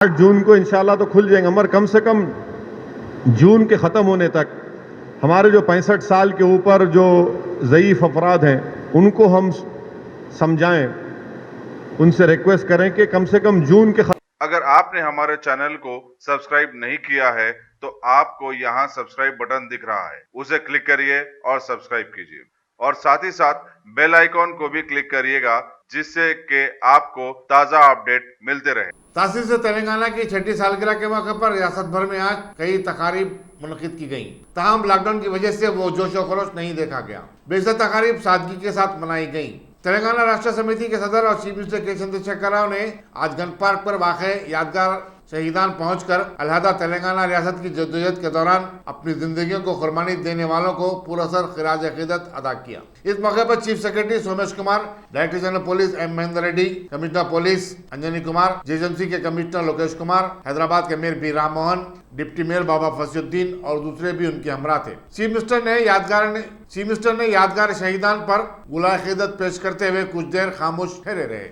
जून को इंशाल्लाह तो खुल जाएंगे, मगर कम से कम जून के ख़त्म होने तक हमारे जो 65 साल के ऊपर जो ज़ईफ़ अफराद हैं उनको हम समझाएं, उनसे रिक्वेस्ट करें कि कम से कम जून के अगर आपने हमारे चैनल को सब्सक्राइब नहीं किया है तो आपको यहाँ सब्सक्राइब बटन दिख रहा है, उसे क्लिक करिए और सब्सक्राइब कीजिए और साथ ही साथ बेल आइकॉन को भी क्लिक करिएगा जिससे कि आपको ताज़ा अपडेट मिलते रहे। तासीस तेलंगाना की 6ठी सालगिरह के मौके पर रियासत भर में आज कई तकारीब मुनक़िद की गई। ताहम लॉकडाउन की वजह से वो जोश व खरोश नहीं देखा गया। बेशतर तकारीब सादगी के साथ मनाई गई। तेलंगाना राष्ट्र समिति के सदर और चीफ मिनिस्टर के चंद्रशेखर राव ने आज गन पार्क पर वाक़े यादगार शहीदान पहुंचकर अलहदा तेलंगाना रियासत की जद्दोजहद के दौरान अपनी जिंदगियों को कुर्बानी देने वालों को पुरअसर खिराज अकीदत अदा किया। इस मौके पर chief secretary Somesh Kumar, director general police M Mahendra Reddy, commissioner police Anjani Kumar, GSMC के कमिश्नर लोकेश कुमार, हैदराबाद के mayor B Ram Mohan, deputy mayor Baba Fasiuddin और दूसरे भी उनके हमरा थे। चीफ मिनिस्टर ने यादगार शहीदान पर गुलाए अकीदत पेश करते हुए कुछ देर खामोश ठहरे रहे।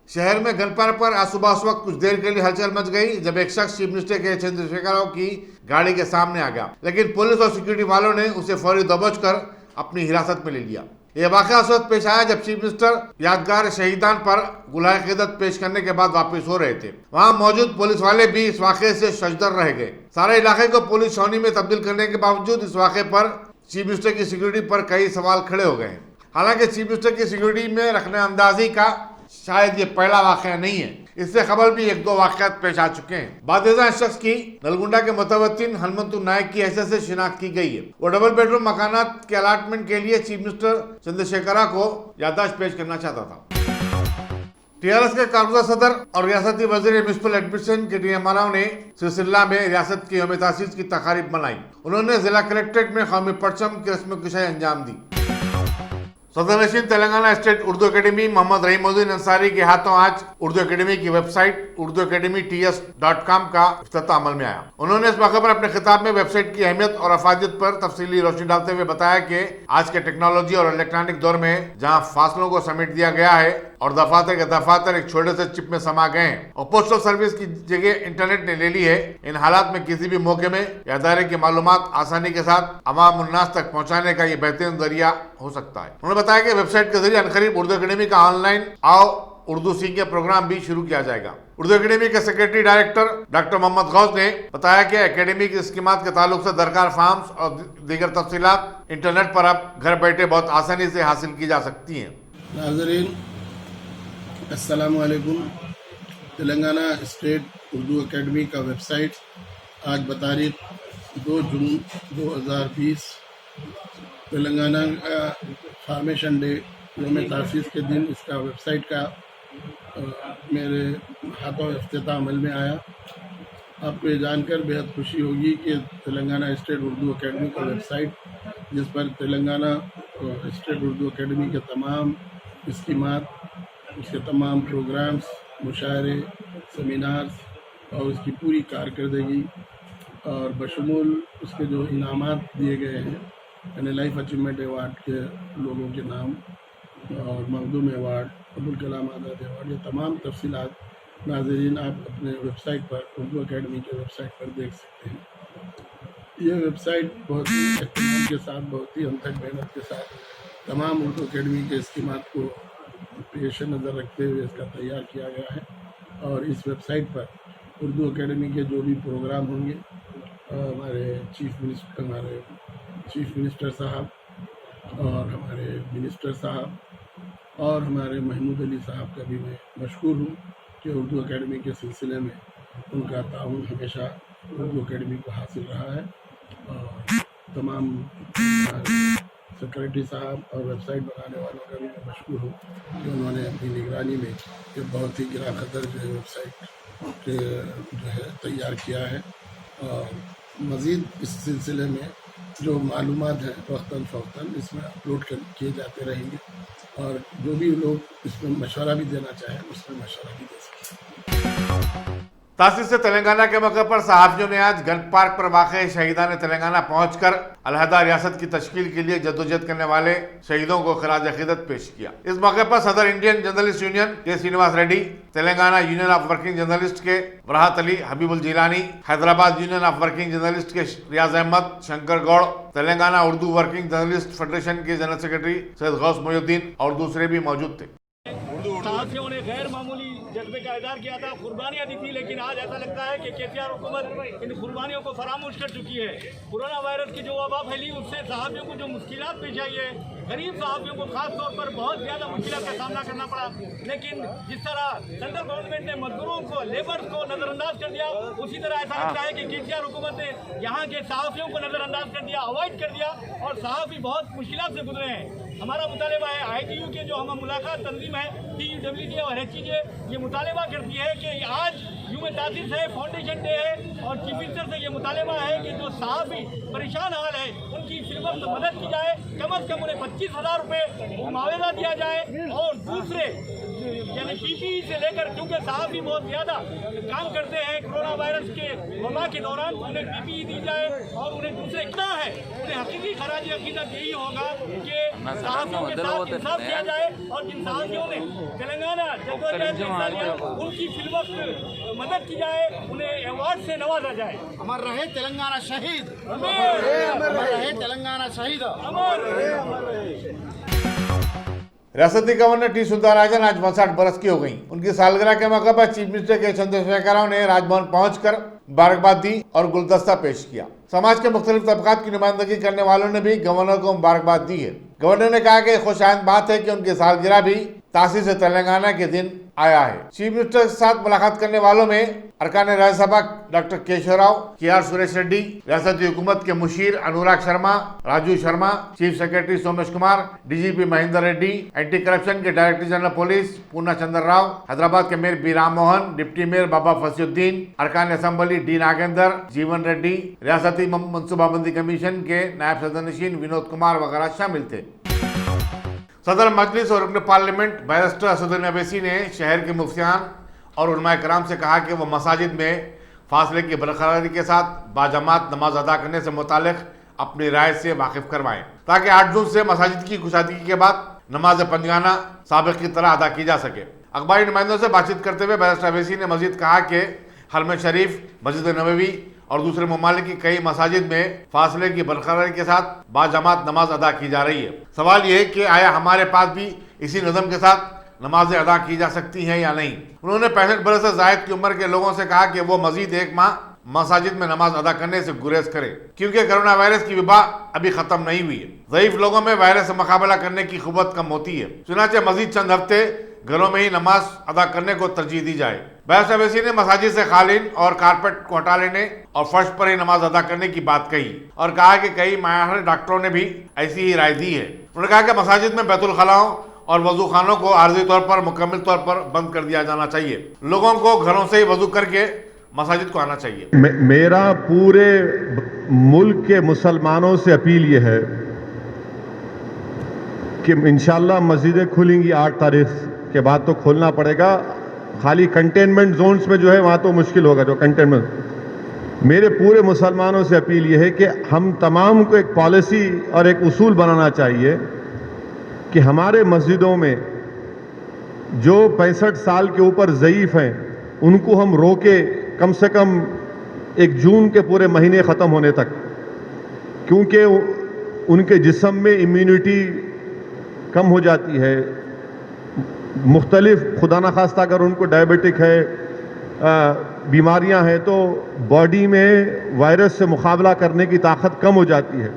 शहर में गन पार्क पर आज सुबह उस वक्त कुछ देर के लिए हलचल मच गई जब एक शख्स चीफ मिनिस्टर के चंद्रशेखर राव की गाड़ी के सामने आ गया, लेकिन पुलिस और सिक्योरिटी वालों ने उसे फौरी दबोच कर अपनी हिरासत में ले लिया। यह वाक़या उस वक्त पेश आया जब चीफ मिनिस्टर यादगार शहीदान पर गुलाए अकीदत पेश करने के बाद वापस हो रहे थे। वहां मौजूद पुलिस वाले भी इस वाक़े से शजदर रह गए। सारे इलाके को पुलिस छावनी में तब्दील करने के बावजूद इस वाक़े पर चीफ मिनिस्टर की सिक्योरिटी पर कई सवाल खड़े हो गए। हालांकि चीफ मिनिस्टर की सिक्योरिटी में रखने अंदाजी का शायद ये पहला वाक़या नहीं है, इससे खबर भी एक दो वाक़यात पेश आ चुके हैं। बादशाह शख्स की नलगुंडा के मुतवत्तिन हनुमंतु नायक की हैसियत से शिनाख्त की गई है। वो डबल बेडरूम मकानात के अलाटमेंट के लिए चीफ मिनिस्टर चंद्रशेखर को याददाश्त पेश करना चाहता था। टीआरएस के कारगुजार सदर और रियासती वजीर म्युनिसिपल एडमिनिस्ट्रेशन के टीएम राव ने सिलसिला में रियासत की यौम तासीस की तकारीब मनाई। उन्होंने जिला कलेक्ट्रेट में कौमी परचम की रस्म कुशाई अंजाम दी। सदर नशीन तेलंगाना स्टेट उर्दू अकेडमी मोहम्मद रहीमुद्दीन अंसारी के हाथों आज उर्दू अकेडमी की वेबसाइट urduacademyts.com का इफ्तिताह अमल में आया। उन्होंने इस मौके पर अपने खिताब में वेबसाइट की अहमियत और अफादियत पर तफसीली रोशनी डालते हुए बताया कि आज के टेक्नोलॉजी और इलेक्ट्रॉनिक दौर में जहां फासलों को समेट दिया गया है और दफातर के दफातर एक छोटे से चिप में समा गए हैं और पोस्टल सर्विस की जगह इंटरनेट ने ले ली है, इन हालात में किसी भी मौके में या दायरे की मालूमात आसानी के साथ अवाम उन्नास तक पहुंचाने का ये बेहतरीन जरिया हो सकता है। उन्होंने बताया कि वेबसाइट के जरिए अनकरीब उर्दू अकेडमी का ऑनलाइन आओ उर्दू सीखे प्रोग्राम भी शुरू किया जाएगा। उर्दू अकेडमी के secretary director doctor Mohammed Ghaus ने बताया कि अकेडमी की स्कीमात के ताल्लुक से दरकार फॉर्म्स और दीगर तफसीलात इंटरनेट पर अब घर बैठे बहुत आसानी से हासिल की जा सकती हैं। नाज़रीन अस्सलामु अलैकुम। तेलंगाना स्टेट उर्दू अकेडमी का वेबसाइट आज बतारीख 2 जून 2020 तेलंगाना का फॉर्मेशन डे यौम तासीस के दिन इसका वेबसाइट का मेरे हाथों इफ्तिताह अमल में आया। आपको ये जानकर बेहद खुशी होगी कि तेलंगाना स्टेट उर्दू अकेडमी का वेबसाइट, जिस पर तेलंगाना स्टेट उर्दू अकेडमी के तमाम स्कीमात, उसके तमाम प्रोग्राम्स, मुशायरे, सेमिनार्स और उसकी पूरी कारकर्दगी और बशमूल उसके जो इनामात दिए गए हैं, यानी लाइफ अचीवमेंट अवार्ड के लोगों के नाम और मखदूम अवार्ड, अबुल कलाम आज़ाद अवार्ड, ये तमाम तफसीलात नाज़रीन आप अपने वेबसाइट पर उर्दू अकेडमी के वेबसाइट पर देख सकते हैं। ये वेबसाइट बहुत ही एहतमाम के साथ, बहुत ही अनथक मेहनत के साथ तमाम उर्दू अकेडमी के स्कीमात को पेश नज़र रखते हुए इसका तैयार किया गया है और इस वेबसाइट पर उर्दू अकेडमी के जो भी प्रोग्राम होंगे, हमारे चीफ मिनिस्टर साहब और हमारे मिनिस्टर साहब और हमारे महमूद अली साहब का भी मैं मशकूर हूँ कि उर्दू अकेडमी के सिलसिले में उनका ताउन हमेशा उर्दू अकेडमी को हासिल रहा है। और तमाम सेक्रेटरी साहब और वेबसाइट बनाने वालों का भी मैं मशकूर हूँ कि उन्होंने अपनी निगरानी में ये बहुत ही गिरा खतर जो है वेबसाइट जो है तैयार किया है। और मज़ीद इस सिलसिले में जो मालूमात हैं वक्तन फ़वक्तन इसमें अपलोड किए जाते रहेंगे और जो भी लोग इसमें मशवरा भी देना चाहें उसमें मशवरा भी दे सकते हैं। تاسیس سے تلنگانہ کے موقع پر صحافیوں نے آج گن پارک پر واقع شہیدان تلنگانہ پہنچ کر علیحدہ ریاست کی تشکیل کے لیے جدوجہد کرنے والے شہیدوں کو خراج عقیدت پیش کیا۔ اس موقع پر صدر انڈین جرنلسٹ یونین کے Srinivas Reddy, Telangana union of working journalist کے Virahat Ali Habib Aljilani, Hyderabad union of working journalist کے Riyaz Ahmed Shankar Goud, Telangana Urdu working journalist federation کے جنرل سیکرٹری سید غوث محی الدین اور دوسرے بھی موجود تھے۔ صحافیوں نے غیر معمولی جذبے کا اظہار کیا تھا، قربانیاں دی تھی، لیکن آج ایسا لگتا ہے کہ KCR حکومت ان قربانیوں کو فراموش کر چکی ہے۔ کورونا وائرس کی جو وبا پھیلی اس سے صحافیوں کو جو مشکلات پیش آئی ہے، غریب صحافیوں کو خاص طور پر بہت زیادہ مشکلات کا سامنا کرنا پڑا، لیکن جس طرح سینٹرل گورنمنٹ نے مزدوروں کو، لیبرز کو نظر انداز کر دیا، اسی طرح ایسا لگتا ہے کہ KCR حکومت نے یہاں کے صحافیوں کو نظر انداز کر دیا، اوائڈ کر دیا، اور صحافی بہت مشکلات سے گزرے ہیں۔ ہمارا مطالبہ ہے ITU کے جو ہم ملاقات تنظیم ہے TUWJ اور HEJ، یہ مطالبہ کرتی ہے کہ آج یوم تاسیس ہے، فاؤنڈیشن ڈے ہے، اور چیف منسٹر سے یہ مطالبہ ہے کہ جو صحافی پریشان حال ہے ان کی فی الوقت مدد کی جائے، کم از کم انہیں 25,000 روپے معاوضہ دیا جائے، اور دوسرے یعنی PPE سے لے کر، کیونکہ صحافی بہت زیادہ کام کرتے ہیں کورونا وائرس کے وبا کے دوران، انہیں PPE دی جائے، اور انہیں دوسرے کیا ہے انہیں حقیقی خراج عقیدت یہی ہوگا کہ صحافیوں کے ساتھ انصاف کیا جائے، اور جن صحافیوں نے تلنگانہ جدوجہد میں حصہ لیا ان کی فی الوقت مدد کی جائے، انہیں ایوارڈ سے نوازا جائے۔ امر رہے تلنگانہ شہید، امر رہے تلنگانہ شہید، امر رہے۔ ریاستی گورنر ٹی سلطان آج 62 برس کی ہو گئیں۔ ان کی سالگرہ کے موقع پر چیف منسٹر کے چندر شیکھر راؤ نے راج بھون پہنچ کر مبارکباد دی اور گلدستہ پیش کیا۔ سماج کے مختلف طبقات کی نمائندگی کرنے والوں نے بھی گورنر کو مبارکباد دی ہے۔ گورنر نے کہا کہ خوش آئند بات ہے کہ ان کی سالگرہ بھی تاسیس تلنگانہ کے دن آیا ہے۔ چیف منسٹر کے ساتھ ملاقات کرنے والوں میں ارکان راجیہ سبھا ڈاکٹر کیشو راؤ، KR سریش ریڈی، ریاستی حکومت کے مشیر Anurag Sharma, Raju Sharma, chief secretary Somesh Kumar, DGP Mahender Reddy, anti corruption کے director general police Purna Chandra Rao, Hyderabad کے mayor B Ram Mohan, deputy mayor Baba فصیح الدین، ارکان اسمبلی ڈی ناگیندر، جیون ریڈی، ریاستی منصوبہ بندی کمیشن کے نائب صدر نشین ونود کمار وغیرہ شامل تھے۔ صدر مجلس اور رکن پارلیمنٹ بیرسٹر اسدالدین اویسی نے شہر کے مفتیان اور علماء کرام سے کہا کہ وہ مساجد میں فاصلے کی برقراری کے ساتھ باجماعت نماز ادا کرنے سے متعلق اپنی رائے سے واقف کروائیں، تاکہ 8 جون سے مساجد کی کشادگی کے بعد نماز پنجگانہ سابق کی طرح ادا کی جا سکے۔ اخباری نمائندوں سے بات چیت کرتے ہوئے بیرسٹر اویسی نے مزید کہا کہ حرم شریف، مسجد نبوی اور دوسرے ممالک کی کئی مساجد میں فاصلے کی برقراری کے ساتھ باجماعت نماز ادا کی جا رہی ہے۔ سوال یہ ہے کہ آیا ہمارے پاس بھی اسی نظم کے ساتھ نمازیں ادا کی جا سکتی ہیں یا نہیں۔ انہوں نے 65 برس سے زائد کی عمر کے لوگوں سے کہا کہ وہ مزید 1 ماہ مساجد میں نماز ادا کرنے سے گریز کریں، کیونکہ کرونا وائرس کی وبا ابھی ختم نہیں ہوئی ہے۔ ضعیف لوگوں میں وائرس سے مقابلہ کرنے کی قوت کم ہوتی ہے، چنانچہ مزید چند ہفتے گھروں میں ہی نماز ادا کرنے کو ترجیح دی جائے۔ بیرسٹر اویسی نے مساجد سے قالین اور کارپیٹ کو ہٹا لینے اور فرش پر ہی نماز ادا کرنے کی بات کہی، اور کہا کہ کئی ماہر ڈاکٹروں نے بھی ایسی ہی رائے دی ہے۔ انہوں نے کہا کہ مساجد میں بیت الخلاؤں اور وضو خانوں کو عارضی طور پر مکمل طور پر بند کر دیا جانا چاہیے۔ لوگوں کو گھروں سے ہی وضو کر کے مساجد کو آنا چاہیے۔ میرا پورے ملک کے مسلمانوں سے اپیل یہ ہے کہ انشاءاللہ مسجدیں کھلیں گی 8 تاریخ کے بعد، تو کھولنا پڑے گا۔ خالی کنٹینمنٹ زونز میں جو ہے وہاں تو مشکل ہوگا، جو کنٹینمنٹ۔ میرے پورے مسلمانوں سے اپیل یہ ہے کہ ہم تمام کو ایک پالیسی اور ایک اصول بنانا چاہیے کہ ہمارے مسجدوں میں جو 65 سال کے اوپر ضعیف ہیں ان کو ہم روکے کم سے کم 1 جون کے پورے مہینے ختم ہونے تک، کیونکہ ان کے جسم میں امیونٹی کم ہو جاتی ہے۔ مختلف خدا نخواستہ اگر ان کو ڈائبٹک ہے، بیماریاں ہیں، تو باڈی میں وائرس سے مقابلہ کرنے کی طاقت کم ہو جاتی ہے۔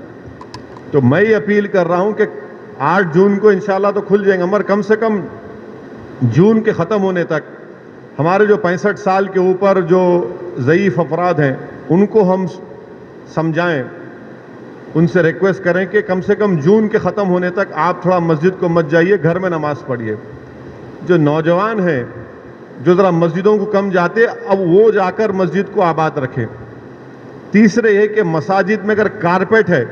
تو میں یہ اپیل کر رہا ہوں کہ 8 جون کو انشاءاللہ تو کھل جائیں گے، مگر کم سے کم جون کے ختم ہونے تک ہمارے جو 65 سال کے اوپر جو ضعیف افراد ہیں ان کو ہم سمجھائیں، ان سے ریکویسٹ کریں کہ کم سے کم جون کے ختم ہونے تک آپ تھوڑا مسجد کو مت جائیے، گھر میں نماز پڑھیے۔ جو نوجوان ہیں جو ذرا مسجدوں کو کم جاتے، اب وہ جا کر مسجد کو آباد رکھیں۔ تیسرے یہ کہ مساجد میں اگر کارپیٹ ہے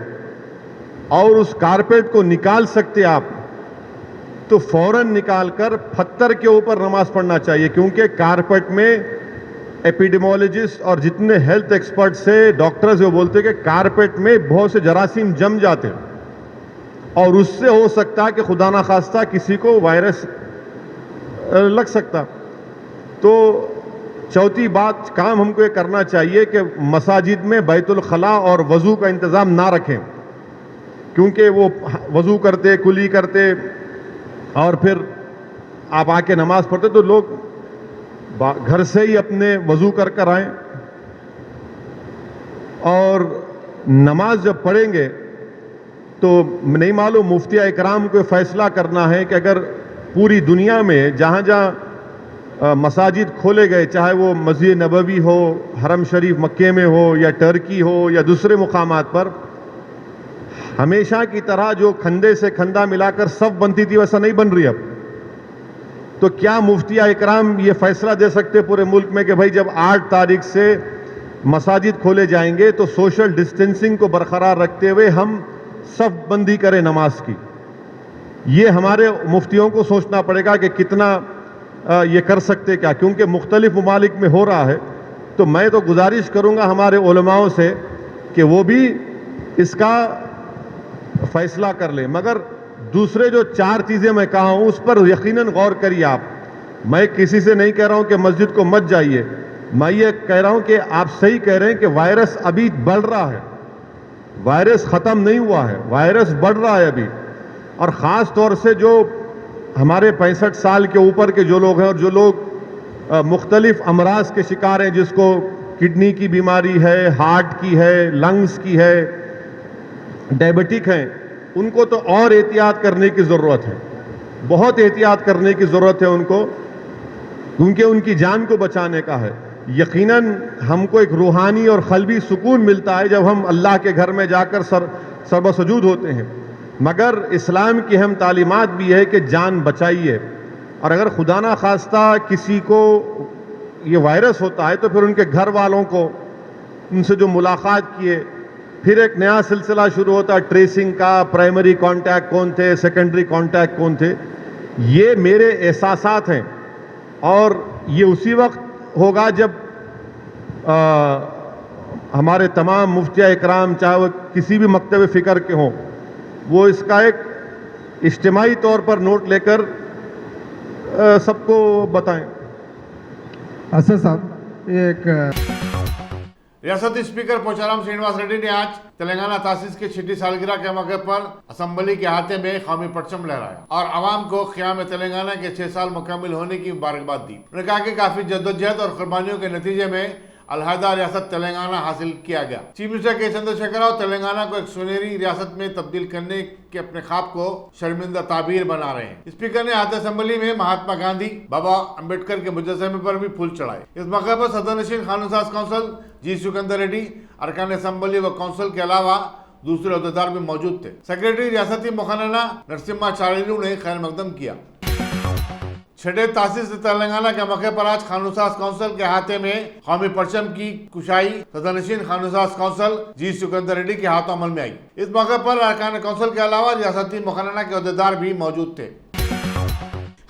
اور اس کارپیٹ کو نکال سکتے آپ تو فوراً نکال کر پتھر کے اوپر نماز پڑھنا چاہیے، کیونکہ کارپیٹ میں ایپیڈیمولوجسٹ اور جتنے ہیلتھ ایکسپرٹ سے ڈاکٹرز وہ بولتے کہ کارپیٹ میں بہت سے جراثیم جم جاتے ہیں اور اس سے ہو سکتا ہے کہ خدا نخواستہ کسی کو وائرس لگ سکتا. تو چوتھی بات کام ہم کو یہ کرنا چاہیے کہ مساجد میں بیت الخلاء اور وضو کا انتظام نہ رکھیں, کیونکہ وہ وضو کرتے کلی کرتے اور پھر آپ آ کے نماز پڑھتے تو لوگ گھر سے ہی اپنے وضو کر آئیں اور نماز جب پڑھیں گے تو نہیں معلوم مفتی اکرام کو فیصلہ کرنا ہے کہ اگر پوری دنیا میں جہاں جہاں مساجد کھولے گئے, چاہے وہ مسجد نبوی ہو, حرم شریف مکے میں ہو یا ٹرکی ہو یا دوسرے مقامات پر, ہمیشہ کی طرح جو کھندے سے کھندا ملا کر صف بنتی تھی ویسا نہیں بن رہی اب. تو کیا مفتی اکرام یہ فیصلہ دے سکتے پورے ملک میں کہ بھائی جب 8 تاریخ سے مساجد کھولے جائیں گے تو سوشل ڈسٹینسنگ کو برقرار رکھتے ہوئے ہم صف بندی کریں نماز کی؟ یہ ہمارے مفتیوں کو سوچنا پڑے گا کہ کتنا یہ کر سکتے کیا, کیونکہ مختلف ممالک میں ہو رہا ہے. تو میں تو گزارش کروں گا ہمارے علماؤں سے کہ وہ بھی اس کا فیصلہ کر لیں. مگر دوسرے جو 4 چیزیں میں کہا ہوں اس پر یقیناً غور کریے آپ. میں کسی سے نہیں کہہ رہا ہوں کہ مسجد کو مت جائیے, میں یہ کہہ رہا ہوں کہ آپ صحیح کہہ رہے ہیں کہ وائرس ابھی بڑھ رہا ہے, وائرس ختم نہیں ہوا ہے, وائرس بڑھ رہا ہے ابھی. اور خاص طور سے جو ہمارے 65 سال کے اوپر کے جو لوگ ہیں اور جو لوگ مختلف امراض کے شکار ہیں, جس کو کڈنی کی بیماری ہے, ہارٹ کی ہے, لنگز کی ہے, ڈائبٹک ہیں, ان کو تو اور احتیاط کرنے کی ضرورت ہے, بہت احتیاط کرنے کی ضرورت ہے ان کو, کیونکہ ان کی جان کو بچانے کا ہے. یقیناً ہم کو ایک روحانی اور قلبی سکون ملتا ہے جب ہم اللہ کے گھر میں جا کر سر بسجود ہوتے ہیں, مگر اسلام کی اہم تعلیمات بھی ہے کہ جان بچائیے. اور اگر خدا نہ خواستہ کسی کو یہ وائرس ہوتا ہے تو پھر ان کے گھر والوں کو, ان سے جو ملاقات کیے, پھر ایک نیا سلسلہ شروع ہوتا ہے ٹریسنگ کا. پرائمری کانٹیکٹ کون تھے, سیکنڈری کانٹیکٹ کون تھے. یہ میرے احساسات ہیں اور یہ اسی وقت ہوگا جب ہمارے تمام مفتی اکرام, چاہے وہ کسی بھی مکتب فکر کے ہوں, وہ اس کا ایک اجتماعی طور پر نوٹ لے کر سب کو بتائیں. اسد صاحب یہ ایک ریاستی اسپیکر پوچارام سرینواس ریڈی نے آج تلنگانہ تاسیس کی 6 سالگرہ کے موقع پر اسمبلی کے احاطے میں قومی پرچم لہرایا اور عوام کو قیام تلنگانہ کے 6 سال مکمل ہونے کی مبارکباد دی. انہوں نے کہا کہ کافی جدوجہد اور قربانیوں کے نتیجے میں علیحدہ ریاست تلنگانہ حاصل کیا گیا. چیف منسٹر کے چندر شیکھر راؤ تلنگانہ کو ایک سنہری ریاست میں تبدیل کرنے کے اپنے خواب کو شرمندہ تعبیر بنا رہے ہیں. اسپیکر نے احاطہ اسمبلی میں مہاتما گاندھی, بابا امبیڈکر کے مجسمے پر بھی پھول چڑھائے. اس موقع پر صدر نشین قانون ساز کونسل جی سکندر ریڈی, ارکان اسمبلی و کونسل کے علاوہ دوسرے عہدیدار بھی موجود تھے. سیکریٹری ریاستی مکھننا نرسمہا چاریلو نے خیر مقدم کیا. 6 تاسیس تلنگانہ کے موقع پر آج قانون ساز کونسل کے احاطے میں قومی پرچم کی کشائی صدر نشین قانون ساز کونسل جی سکندر ریڈی کے ہاتھوں عمل میں آئی. اس موقع پر ارکان کونسل کے علاوہ ریاستی مکھننا کے عہدیدار بھی موجود تھے.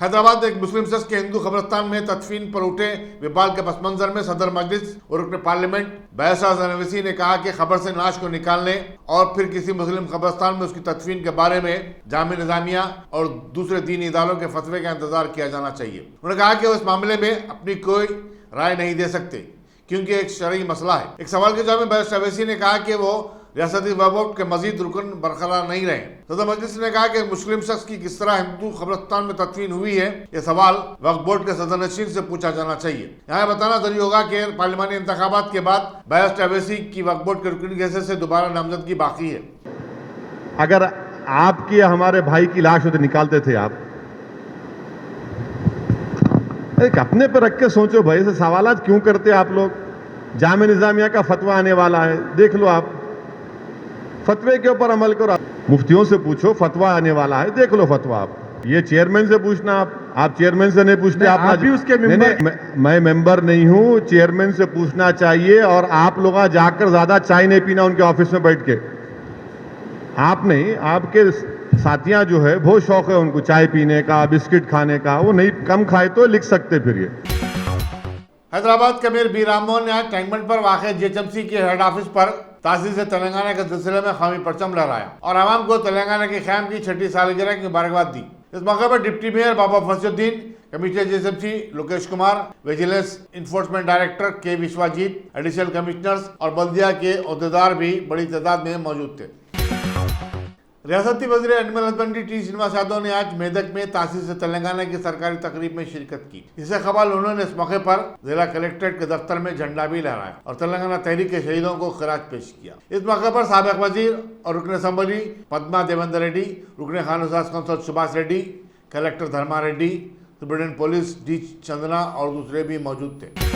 حیدرآباد ایک مسلم شخص کے ہندو قبرستان میں تدفین پر اٹھے وبال کے پس منظر میں صدر مجلس اور رکن پارلیمنٹ بحثہ زنویسی نے کہا کہ خبر سے نعش کو نکالنے اور پھر کسی مسلم قبرستان میں اس کی تدفین کے بارے میں جامع نظامیہ اور دوسرے دینی اداروں کے فتوے کا انتظار کیا جانا چاہیے. انہوں نے کہا کہ وہ اس معاملے میں اپنی کوئی رائے نہیں دے سکتے کیونکہ ایک شرعی مسئلہ ہے. ایک سوال کے جواب میں بحث اویسی نے کہا کہ وہ ریاستی وقف بورڈ کے مزید رکن برقرار نہیں رہے. صدر مجلس نے کہا کہ مسلم شخص کی کس طرح ہندو قبرستان میں تدفین ہوئی ہے, یہ سوال وقف بورڈ کے صدر نشین سے پوچھا جانا چاہیے. یہاں بتانا ضروری ہوگا کہ پارلیمانی انتخابات کے بعد بیرسٹر اویسی کی وقف بورڈ کے رکن حیثیت سے دوبارہ نامزدگی باقی ہے. اگر آپ کی ہمارے بھائی کی لاش ہوتے نکالتے تھے آپ, ایک اپنے پہ رکھ کے سوچو بھائی, سے سوالات کیوں کرتے آپ لوگ؟ جامع نظامیہ کا فتویٰ آنے والا ہے, دیکھ لو آپ, فتوے کے اوپر عمل کرو. مفتیوں سے پوچھو, فتویٰ آنے والا ہے, دیکھ لو فتویٰ. آپ یہ چیئرمین سے پوچھنا, آپ چیئرمین سے نہیں پوچھتے. آپ بھی اس کے میں ممبر نہیں ہوں, چیئرمین سے پوچھنا چاہیے. اور آپ لوگ جا کر زیادہ چائے نہیں پینا ان کے آفس میں بیٹھ کے. آپ نہیں, آپ کے ساتھیاں جو ہے بہت شوق ہے ان کو چائے پینے کا, بسکٹ کھانے کا, وہ نہیں کم کھائے تو لکھ سکتے. پھر یہ हैदराबाद के अमीर बी राममोहन ने आज टैंक बंड पर वाक़ जीएचएमसी के हेड ऑफिस पर तासीस तेलंगाना के सिलसिले में कौमी परचम लहराया और आवाम को तेलंगाना के क़याम की 6ठी सालगिरह की मुबारकबाद दी। इस मौके पर deputy mayor Baba Fasiuddin, commissioner GHMC Lokesh Kumar, vigilance enforcement director K Vishwajit, additional commissioners और बल्दिया के अहदेदार भी बड़ी तादाद में मौजूद थे। रियासती वज़ीर animal husbandry T Srinivas Yadav ने आज मेदक में तासीस तेलंगाना की सरकारी तकरीब में शिरकत की। इससे कबल उन्होंने इस मौके पर जिला कलेक्ट्रेट के दफ्तर में झंडा भी लहराया और तेलंगाना तहरीक के शहीदों को खिराज पेश किया। इस मौके पर साबिक वजीर और रुकन असम्बली पद्मा देवेंद्र रेड्डी, रुकन खानसास council Subhash Reddy, collector Dharma Reddy, superintendent police D Chandana और दूसरे भी मौजूद थे।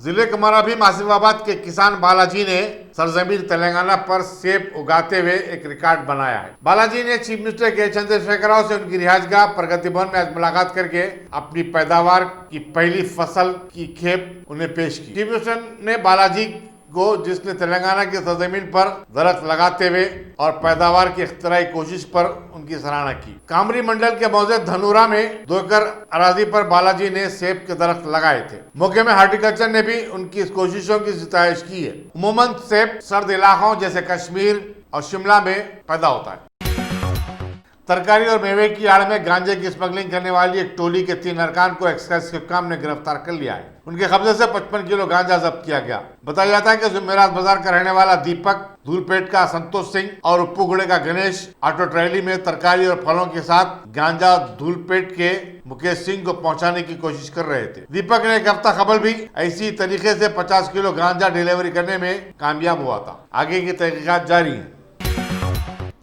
जिले कमारा भी आसिफाबाद के किसान बालाजी ने सरजमीन तेलंगाना पर सेब उगाते हुए एक रिकॉर्ड बनाया है। बालाजी ने चीफ मिनिस्टर के चंद्रशेखर राव से उनकी रिहायशगाह प्रगति भवन में आज मुलाकात करके अपनी पैदावार की पहली फसल की खेप उन्हें पेश की। चीफ मिनिस्टर ने बालाजी को, जिसने तेलंगाना की सरजमीन पर दरख्त लगाते हुए और पैदावार की इख्तिराई कोशिश पर उनकी सराहना की। कामरी मंडल के मौजे धनुरा में 2 एकड़ अराजी पर बालाजी ने सेब के दरख्त लगाए थे। मौके में हार्टिकल्चर ने भी उनकी इस कोशिशों की सितारिश की है। उमूमन सेब सर्द इलाकों जैसे कश्मीर और शिमला में पैदा होता है। तरकारी और मेवे की आड़ में गांजे की स्मगलिंग करने वाली एक टोली के 3 अरकान को एक्साइज हुक्काम ने गिरफ्तार कर लिया है। उनके कब्जे से 55 किलो गांजा जब्त किया गया। बताया जाता है कि जुमेरात बाजार का रहने वाला दीपक, धूलपेट का संतोष सिंह और उप्पूगुड़े का गणेश ऑटो ट्रैली में तरकारी और फलों के साथ गांजा धूलपेट के मुकेश सिंह को पहुंचाने की कोशिश कर रहे थे। दीपक ने एक हफ्ता कबल भी ऐसी तरीके से 50 किलो गांजा डिलीवरी करने में कामयाब हुआ था। आगे की तहकीकात जारी है।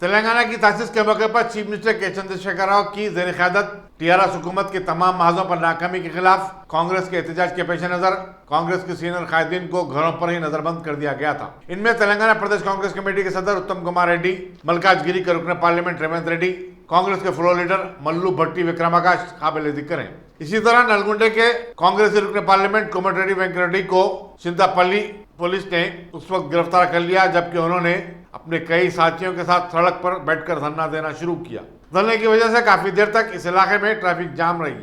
तेलंगाना की तासीस के मौके पर चीफ मिनिस्टर के चंद्रशेखर राव की ज़ेर क़यादत टीआरएस हुकूमत के तमाम महाजों पर नाकामी के खिलाफ कांग्रेस के एहतजाज के पेश नजर कांग्रेस के सीनियर कायदीन को घरों पर ही नजरबंद कर दिया गया था। इनमें तेलंगाना प्रदेश कांग्रेस कमेटी के सदर उत्तम कुमार रेड्डी, मल्काजगिरी के रुकन पार्लियामेंट रेवंत रेड्डी, कांग्रेस के फ्लोर लीडर मल्लू भट्टी विक्रमाकाश काबिल जिक्र हैं। इसी तरह नलगुंडे के कांग्रेस रुकन पार्लियामेंट कोमटिरेड्डी वेंकट रेड्डी को सिंतापल्ली पुलिस ने उस वक्त गिरफ्तार कर लिया जबकि उन्होंने अपने कई साथियों के साथ सड़क पर बैठकर धरना देना शुरू किया। धरने की वजह से काफी देर तक इस इलाके में ट्रैफिक जाम रही।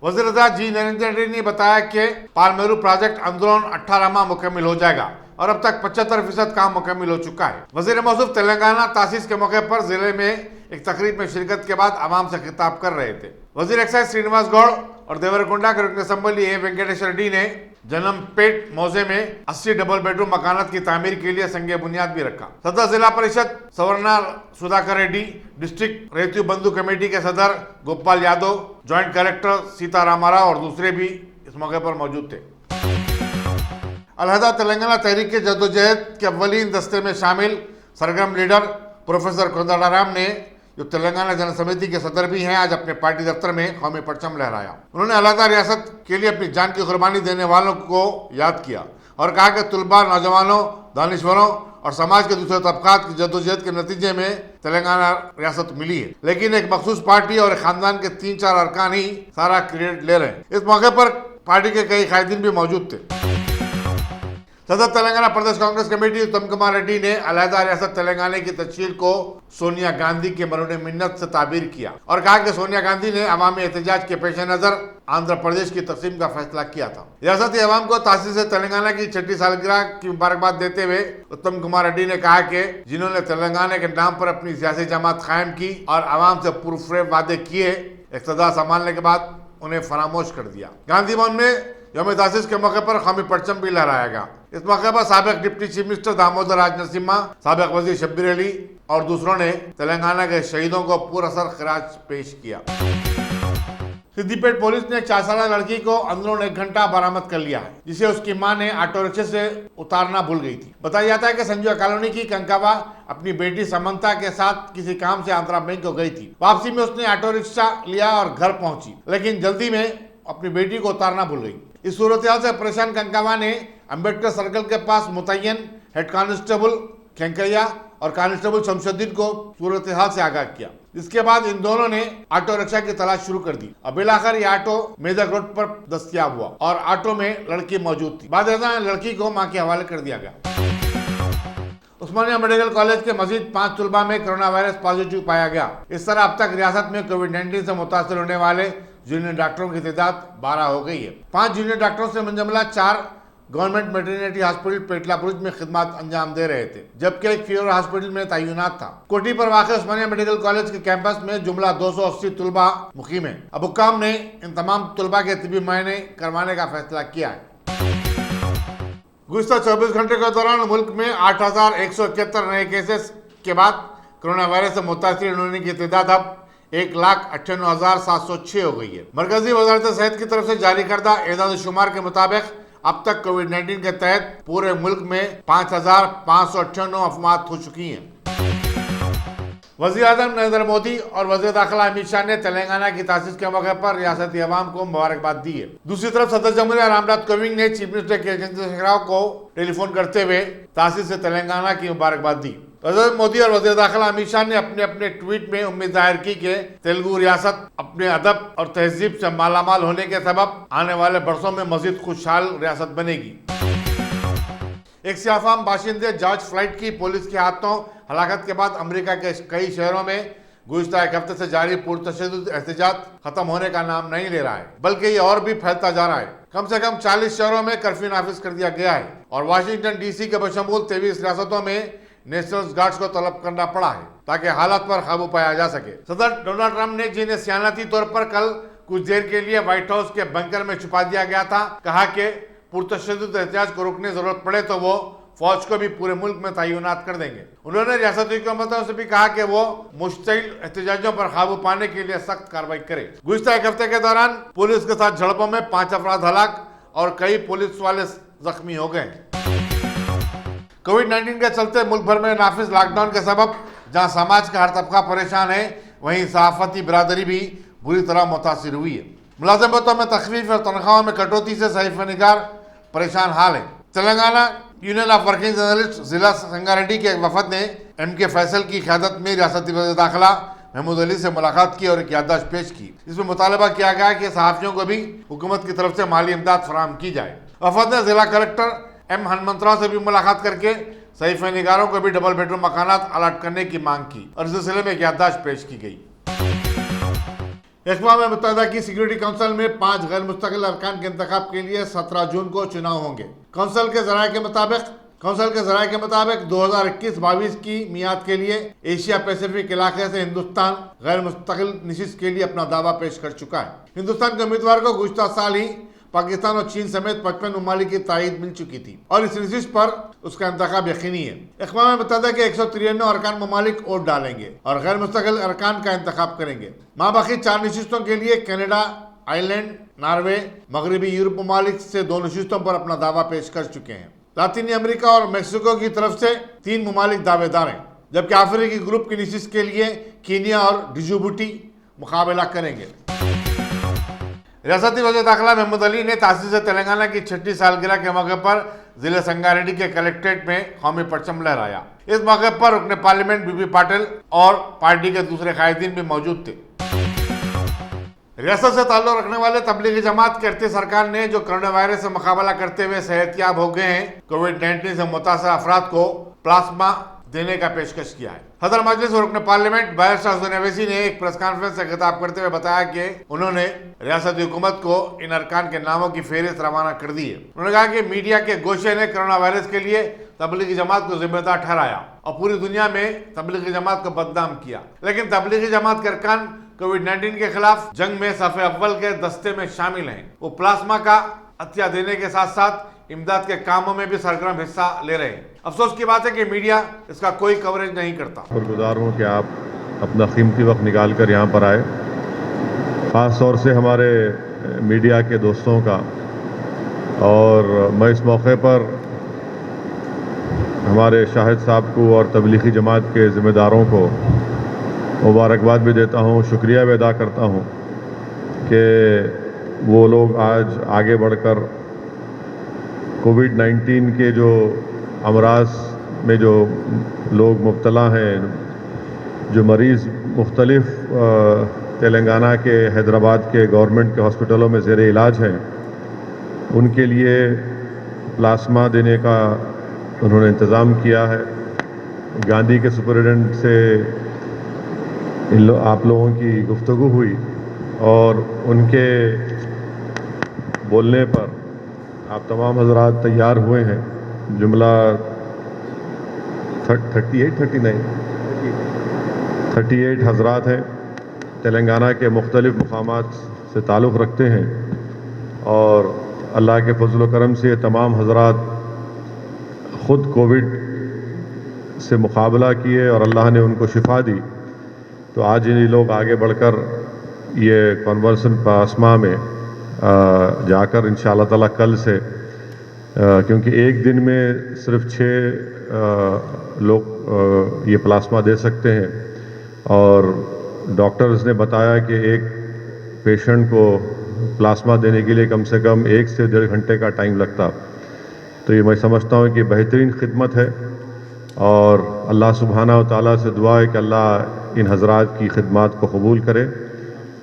वज़ीर जी नरेंद्र रेड्डी ने बताया कि पालमेरू प्रोजेक्ट अंदरून 18 माह मुकम्मल हो जाएगा और अब तक 75% काम मुकम्मल हो चुका है। वज़ीर मौसूफ तेलंगाना तासीस के मौके पर जिले में एक तकरीब में शिरकत के बाद आवाम से खिताब कर रहे थे। वज़ीर एक्साइज श्रीनिवास गौड़ और देवरकोंडा के रुकन असम्बली ए वेंकटेश्वर रेड्डी ने जनमपेट मौजे में 80 डबल बेडरूम मकानात की तामीर के लिए संगे बुनियाद भी रखा। सदर जिला परिषद सवर्णा सुधाकर रेड्डी, डिस्ट्रिक्ट रेतु बंधु कमेटी के सदर गोपाल यादव, ज्वाइंट कलेक्टर सीताराम राव और दूसरे भी इस मौके पर मौजूद थे। अलहदा तेलंगाना तहरीक के जद्दोजहद के अव्वलीन दस्ते में शामिल सरगर्म लीडर प्रोफेसर कोदंडराम ने, जो तेलंगाना जन समिति के सदर भी हैं, आज अपने पार्टी दफ्तर में कौमी परचम लहराया। उन्होंने अलहदा रियासत के लिए अपनी जान की कुर्बानी देने वालों को याद किया और कहा कि तुलबा, नौजवानों, दानिश्वरों और समाज के दूसरे तबकात की जद्दोजहद के नतीजे में तेलंगाना रियासत मिली है, लेकिन एक मखसूस पार्टी और खानदान के 3-4 अरकान ही सारा क्रेडिट ले रहे हैं। इस मौके पर पार्टी के कई कायदीन भी मौजूद थे। सदर तेलंगाना प्रदेश कांग्रेस कमेटी उत्तम कुमार रेड्डी ने अलहदा रियासत तेलंगाना की तश्कील को सोनिया गांधी के मरून मिन्नत से ताबीर किया और कहा कि सोनिया गांधी ने अवामी एहतजाज के पेश नजर आंध्र प्रदेश की तकसीम का फैसला किया था। रियासती अवाम को तासीस तेलंगाना की 6ठी सालगिरह की मुबारकबाद देते हुए उत्तम कुमार रेड्डी ने कहा कि जिन्होंने तेलंगाना के नाम पर अपनी सियासी जमात कायम की और अवाम से पुरफरेब वादे किए, इक़्तिदार संभालने के बाद उन्हें फरामोश कर दिया। गांधी भवन में यौम तासीस के मौके पर कौमी परचम भी लहराया गया। इस मौके पर साबिक डिप्टी चीफ मिनिस्टर दामोदर राज नरसिम्हा, साबिक वजीर शब्बीर अली और दूसरों ने तेलंगाना के शहीदों को पुरअसर खिराज पेश किया। सिद्दीपेट पुलिस ने एक 4 साल लड़की को अंदरून 1 घंटा बरामद कर लिया है, जिसे उसकी मां ने ऑटो रिक्शे से उतारना भूल गई थी। बताया जाता है कि संजय कॉलोनी की कंकावा अपनी बेटी समंता के साथ किसी काम से आंध्रा बैंक को गई थी। वापसी में उसने ऑटो रिक्शा लिया और घर पहुंची, लेकिन जल्दी में अपनी बेटी को उतारना भूल गई। इस सूरत-ए-हाल से परेशान कंकावा ने अम्बेडकर सर्कल के पास मुतय्यन हेड कांस्टेबल खेंकैया और कांस्टेबल शमशुद्दीन को सूरत-ए-हाल से आगाह किया। इसके बाद इन दोनों ने ऑटो रिक्शा की तलाश शुरू कर दी। अब आखिर ये ऑटो मेदक रोड पर दस्तयाब हुआ और ऑटो में लड़की मौजूद थी। बाद लड़की को मां के हवाले कर दिया गया। उस्मानिया मेडिकल कॉलेज के मजीद 5 तलबा में कोरोना वायरस पॉजिटिव पाया गया। इस तरह अब तक रियासत में कोविड-19 से मुतासर होने वाले जूनियर डॉक्टरों की तादाद 12 हो गई है। 5 जूनियर डॉक्टरों से मुंजमला 4 गवर्नमेंट मेटरनिटी हॉस्पिटल पेटला बुरुज में खिदमत अंजाम दे रहे थे, जबकि एक फीवर हॉस्पिटल में तैनात था। कोठी पर वाक़ उस्मानिया मेडिकल कॉलेज के कैंपस में जुमला 280 तलबा मुकीम है। अब हुक्काम ने इन तमाम तलबा के तिबी मायने करवाने का फैसला किया है। गुज़िश्ता 24 घंटे के दौरान मुल्क में 8,171 नए केसेस के बाद कोरोना वायरस से मुतासिर होने की तादाद अब 1,98,706 हो गई है। मरकजी वजारत सेहत की तरफ से जारी करदा एजाज शुमार के मुताबिक अब तक कोविड-19 के तहत पूरे मुल्क में 5,598 अफवात हो चुकी हैं। वज़ीर-ए-आज़म नरेंद्र मोदी और वज़ीर दाखिला अमित शाह ने तेलंगाना की तासीस के मौके पर रियासती अवाम को मुबारकबाद दी है। दूसरी तरफ सदर जमहूरिया रामनाथ कोविंद ने चीफ मिनिस्टर के चंद्रशेखर राव को टेलीफोन करते हुए तासीस से तेलंगाना की मुबारकबाद दी। प्रधानमंत्री मोदी और वज़ीर दाखिला अमित शाह ने अपने अपने ट्वीट में उम्मीद जाहिर की कि तेलुगु रियासत अपने अदब और तहजीब से मालामाल होने के सबब आने वाले बरसों में मजीद खुशहाल रियासत बनेगी। एक सियाफाम बाशिंदे जॉर्ज फ्लाइट की पुलिस के हाथों हलाकत के बाद अमेरिका के कई शहरों में गुज़िश्ता एक हफ्ते से जारी पुरतशद्दुद एहतजाज खत्म होने का नाम नहीं ले रहा है, बल्कि ये और भी फैलता जा रहा है। कम से कम 40 शहरों में कर्फ्यू नाफिज कर दिया गया है और वाशिंगटन डीसी के बशमूल 23 रियासतों में नेशनल गार्ड्स को तलब करना पड़ा है ताकि हालात पर काबू पाया जा सके। सदर डोनाल्ड ट्रंप ने, जिन्हें सियानती तौर पर कल कुछ देर के लिए व्हाइट हाउस के बंकर में छुपा दिया गया था, कहा कि पुरतशद्दुद एहतजाज को रोकने की जरूरत पड़े तो वो फौज को भी पूरे मुल्क में तैनात कर देंगे। उन्होंने रियासती हुकूमतों से भी कहा कि वो मुश्तिल एहतजाजों पर काबू पाने के लिए सख्त कार्रवाई करे। गुज़िश्ता एक हफ्ते के दौरान पुलिस के साथ झड़पों में 5 अफराद हलाक और कई पुलिस वाले जख्मी हो गए। कोविड-19 के चलते मुल्क भर में नाफिज लॉकडाउन के सबब जहां समाज का हर तबका परेशान है, वहीं सहाफती बिरादरी भी बुरी तरह मुतासिर हुई है। मुलाजमतों में तखफीफ और तनख्वाहों में कटौती से सहीफनिगार परेशान हाल है। Telangana union of working journalist जिला संगारेड्डी के एक वफद ने MK फैसल की क़यादत में रियासती वज़ीर दाखिला महमूद अली से मुलाकात की और एक याददाश्त पेश की। इसमें मुतालबा किया गया कि सहाफ़ियों को भी हुकूमत की तरफ से माली इमदाद फराहम की जाए। वफद ने जिला कलेक्टर M हनुमंतराव से भी मुलाकात करके सहीफनिगारों को भी डबल बेडरूम मकानात अलॉट करने की मांग की और इस सिलसिले में एक याददाश्त पेश की गई। अक़वाम मुत्तहिदा की सिक्योरिटी काउंसिल में 5 गैर मुस्तकिल अरकान के इंतखाब के लिए 17 जून को चुनाव होंगे। काउंसिल के ज़राए के मुताबिक 2021-22 की मियाद के लिए एशिया पैसिफिक इलाके से हिंदुस्तान गैर मुस्तकिल नशिस्त के लिए अपना दावा पेश कर चुका है। हिंदुस्तान के उम्मीदवार को गुज़िश्ता साल ही पाकिस्तान और चीन समेत 55 ममालिक की तायीद मिल चुकी थी और इस नशिस्त पर उसका इंतखाब यकीनी है। अक़वाम मुत्तहिदा के 193 अरकान ममालिक वोट डालेंगे और गैर मुस्तकिल अरकान का इंतखाब करेंगे। बाकी 4 नशिस्तों के लिए कनाडा, आयरलैंड, नॉर्वे, मगरबी यूरोप ममालिक से 2 नशिस्तों पर अपना दावा पेश कर चुके हैं। लातीनी अमेरिका और मेक्सिको की तरफ से 3 ममालिक दावेदार हैं, जबकि अफ्रीकी ग्रुप की नशिस्त के लिए कीनिया और डिजिबूटी मुकाबला करेंगे। रियासती वज़ीर दाखिला महमूद अली ने तासीस तेलंगाना की 6ठी सालगिरह के मौके पर जिले संगारेड्डी के कलेक्ट्रेट में कौमी परचम लहराया। इस मौके पर रुकने पार्लियामेंट बीबी पाटिल और पार्टी के दूसरे कायदीन भी मौजूद थे। रियासत से ताल्लुक रखने वाले तबलीगी जमात के अर्ती सरकार ने जो कोरोना वायरस से मुकाबला करते हुए सेहतयाब हो गए हैं, कोविड-19 से मुतासर अफराद को प्लाज्मा देने का पेशकश किया है। सदर मजलिस और रुकने पार्लियामेंट बैरिस्टर हुसैन अवैसी ने एक प्रेस कॉन्फ्रेंस से खिताब करते हुए बताया कि उन्होंने रियासती हुकूमत को इन अरकान के नामों की फेहरिस्त रवाना कर दी है। उन्होंने कहा कि मीडिया के गोशे ने कोरोना वायरस के लिए तबलीगी जमात को जिम्मेदार ठहराया और पूरी दुनिया में तबलीगी जमात को बदनाम किया, लेकिन तबलीगी जमात के अरकान कोविड-19 के खिलाफ जंग में सफ़े अव्वल के दस्ते में शामिल हैं। वो प्लाज्मा का अतिया देने के साथ साथ इमदाद के कामों में भी सरगर्म हिस्सा ले रहे हैं। अफसोस की बात है कि मीडिया इसका कोई कवरेज नहीं करता। शुक्रगुजार हूँ कि आप अपना कीमती वक्त निकाल कर यहाँ पर आए, ख़ास तौर से हमारे मीडिया के दोस्तों का। और मैं इस मौके पर हमारे शाहिद साहब को और तबलीगी जमात के ज़िम्मेदारों को मुबारकबाद भी देता हूँ, शुक्रिया भी अदा करता हूँ कि वो लोग आज आगे बढ़कर कोविड-19 के जो अमराज में जो लोग मुब्तला हैं, जो मरीज़ मुख्तलिफ तेलंगाना के हैदराबाद के गवर्नमेंट के हॉस्पिटलों में ज़ेर इलाज हैं, उनके लिए प्लाज्मा देने का उन्होंने इंतज़ाम किया है। गांधी के सुपरिटेंडेंट से आप लोगों की गुफ्तगू हुई اور ان کے بولنے پر آپ تمام حضرات تیار ہوئے ہیں. جملہ 38 حضرات ہیں، تلنگانہ کے مختلف مقامات سے تعلق رکھتے ہیں، اور اللہ کے فضل و کرم سے یہ تمام حضرات خود کووڈ سے مقابلہ کیے اور اللہ نے ان کو شفا دی. تو آج یہ لوگ آگے بڑھ کر یہ کنورژن پلاسما میں جا کر انشاءاللہ تعالیٰ کل سے، کیونکہ ایک دن میں صرف 6 لوگ یہ پلاسما دے سکتے ہیں، اور ڈاکٹرز نے بتایا کہ ایک پیشنٹ کو پلاسما دینے کے لیے کم سے کم 1 سے 1.5 گھنٹے کا ٹائم لگتا. تو یہ میں سمجھتا ہوں کہ بہترین خدمت ہے، اور اللہ سبحانہ و تعالیٰ سے دعا ہے کہ اللہ ان حضرات کی خدمات کو قبول کرے،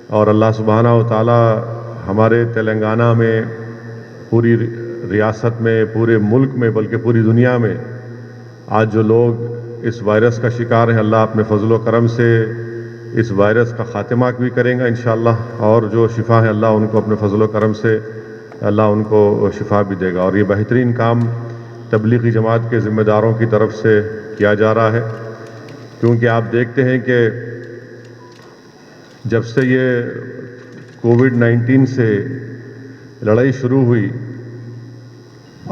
اور اللہ سبحانہ و تعالیٰ ہمارے تلنگانہ میں، پوری ریاست میں، پورے ملک میں، بلکہ پوری دنیا میں آج جو لوگ اس وائرس کا شکار ہیں، اللہ اپنے فضل و کرم سے اس وائرس کا خاتمہ بھی کریں گا انشاءاللہ، اور جو شفا ہے اللہ ان کو اپنے فضل و کرم سے اللہ ان کو شفا بھی دے گا. اور یہ بہترین کام تبلیغی جماعت کے ذمہ داروں کی طرف سے کیا جا رہا ہے، کیونکہ آپ دیکھتے ہیں کہ جب سے یہ کووڈ-19 سے لڑائی شروع ہوئی،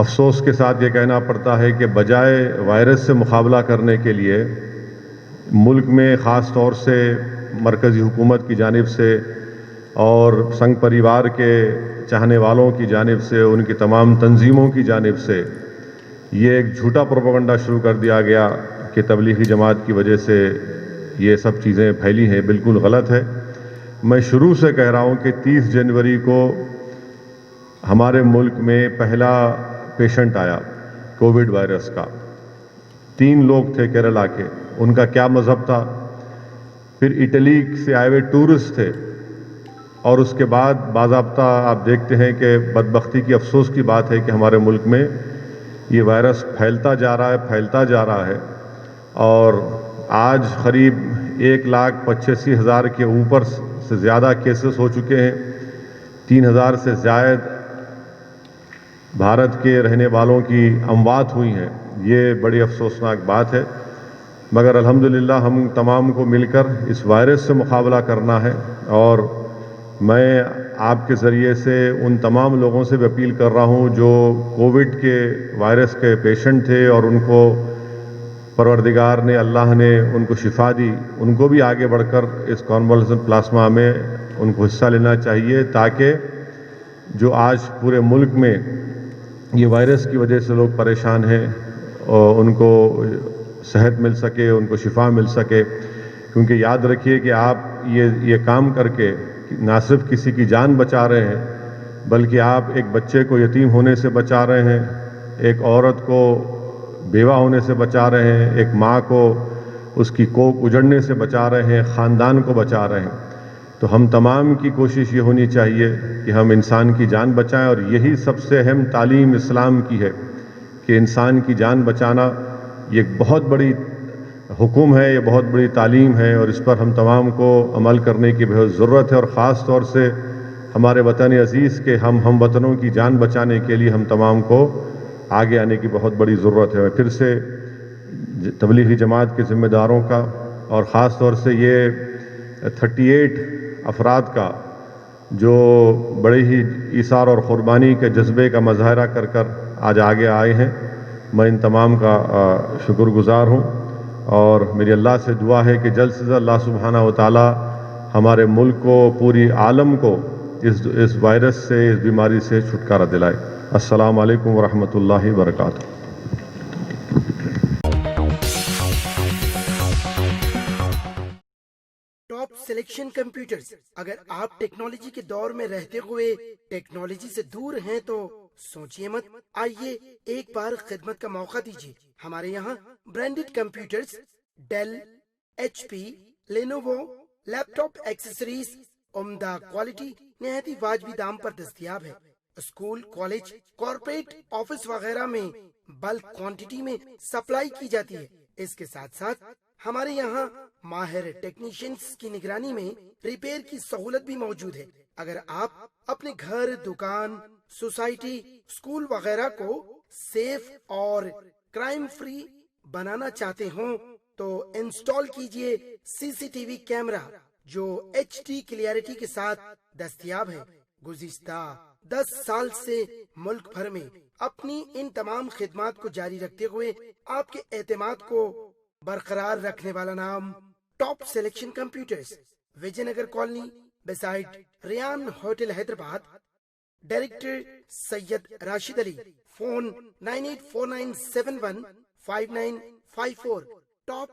افسوس کے ساتھ یہ کہنا پڑتا ہے کہ بجائے وائرس سے مقابلہ کرنے کے لیے ملک میں خاص طور سے مرکزی حکومت کی جانب سے اور سنگھ پریوار کے چاہنے والوں کی جانب سے، ان کی تمام تنظیموں کی جانب سے یہ ایک جھوٹا پروپیگنڈا شروع کر دیا گیا کہ تبلیغی جماعت کی وجہ سے یہ سب چیزیں پھیلی ہیں. بالکل غلط ہے. میں شروع سے کہہ رہا ہوں کہ 30 جنوری کو ہمارے ملک میں پہلا پیشنٹ آیا کووڈ وائرس کا. 3 لوگ تھے کیرلا کے. ان کا کیا مذہب تھا؟ پھر اٹلی سے آئے ہوئے ٹورسٹ تھے، اور اس کے بعد باضابطہ آپ دیکھتے ہیں کہ بدبختی کی، افسوس کی بات ہے کہ ہمارے ملک میں یہ وائرس پھیلتا جا رہا ہے، اور آج قریب 1,85,000 کے اوپر سے زیادہ کیسز ہو چکے ہیں. 3,000 سے زائد بھارت کے رہنے والوں کی اموات ہوئی ہیں. یہ بڑی افسوسناک بات ہے، مگر الحمدللہ ہم تمام کو مل کر اس وائرس سے مقابلہ کرنا ہے. اور میں آپ کے ذریعے سے ان تمام لوگوں سے بھی اپیل کر رہا ہوں جو کووڈ کے وائرس کے پیشنٹ تھے اور ان کو پروردگار نے، اللہ نے ان کو شفا دی، ان کو بھی آگے بڑھ کر اس کنوالسنٹ پلاسما میں ان کو حصہ لینا چاہیے، تاکہ جو آج پورے ملک میں یہ وائرس کی وجہ سے لوگ پریشان ہیں اور ان کو صحت مل سکے، ان کو شفا مل سکے. کیونکہ یاد رکھیے کہ آپ یہ کام کر کے نہ صرف کسی کی جان بچا رہے ہیں، بلکہ آپ ایک بچے کو یتیم ہونے سے بچا رہے ہیں، ایک عورت کو بیوہ ہونے سے بچا رہے ہیں، ایک ماں کو اس کی کوکھ اجڑنے سے بچا رہے ہیں، خاندان کو بچا رہے ہیں. تو ہم تمام کی کوشش یہ ہونی چاہیے کہ ہم انسان کی جان بچائیں، اور یہی سب سے اہم تعلیم اسلام کی ہے کہ انسان کی جان بچانا یہ ایک بہت بڑی حکم ہے، یہ بہت بڑی تعلیم ہے، اور اس پر ہم تمام کو عمل کرنے کی بہت ضرورت ہے. اور خاص طور سے ہمارے وطن عزیز کے ہم وطنوں کی جان بچانے کے لیے ہم تمام کو آگے آنے کی بہت بڑی ضرورت ہے. پھر سے تبلیغی جماعت کے ذمہ داروں کا اور خاص طور سے یہ 38 افراد کا جو بڑے ہی ایثار اور قربانی کے جذبے کا مظاہرہ کر کر آج آگے آئے ہیں، میں ان تمام کا شکر گزار ہوں. اور میری اللہ سے دعا ہے کہ جلد سے جلد اللہ سبحانہ و تعالی ہمارے ملک کو، پوری عالم کو اس وائرس سے، اس بیماری سے چھٹکارا دلائے. السلام علیکم ورحمۃ اللہ وبرکاتہ. Top selection computers. اگر آپ ٹیکنالوجی کے دور میں رہتے ہوئے ٹیکنالوجی سے دور ہیں تو سوچئے مت، آئیے ایک بار خدمت کا موقع دیجیے. ہمارے یہاں branded computers, Dell, HP, Lenovo, laptop accessories عمدہ کوالٹی نہایت ہی واجبی دام پر دستیاب ہے. اسکول، کالج، کارپوریٹ آفس وغیرہ میں بلک کوانٹٹی میں سپلائی کی جاتی ہے. اس کے ساتھ ساتھ हमारे यहाँ माहिर टेक्नीशियंस की निगरानी में रिपेयर की सहूलत भी मौजूद है। अगर आप अपने घर, दुकान, सोसाइटी, स्कूल वगैरह को सेफ और क्राइम फ्री बनाना चाहते हो तो इंस्टॉल कीजिए सीसीटीवी कैमरा जो HD क्लियरिटी के साथ दस्तयाब है। गुज़िश्ता 10 साल से मुल्क भर में अपनी इन तमाम खिदमात को जारी रखते हुए आपके एतमाद को बरकरार रखने वाला नाम top selection computers, Vijayanagar colony beside Riyan hotel Hyderabad. Director Syed Rashid Ali. Phone 9849715954। Top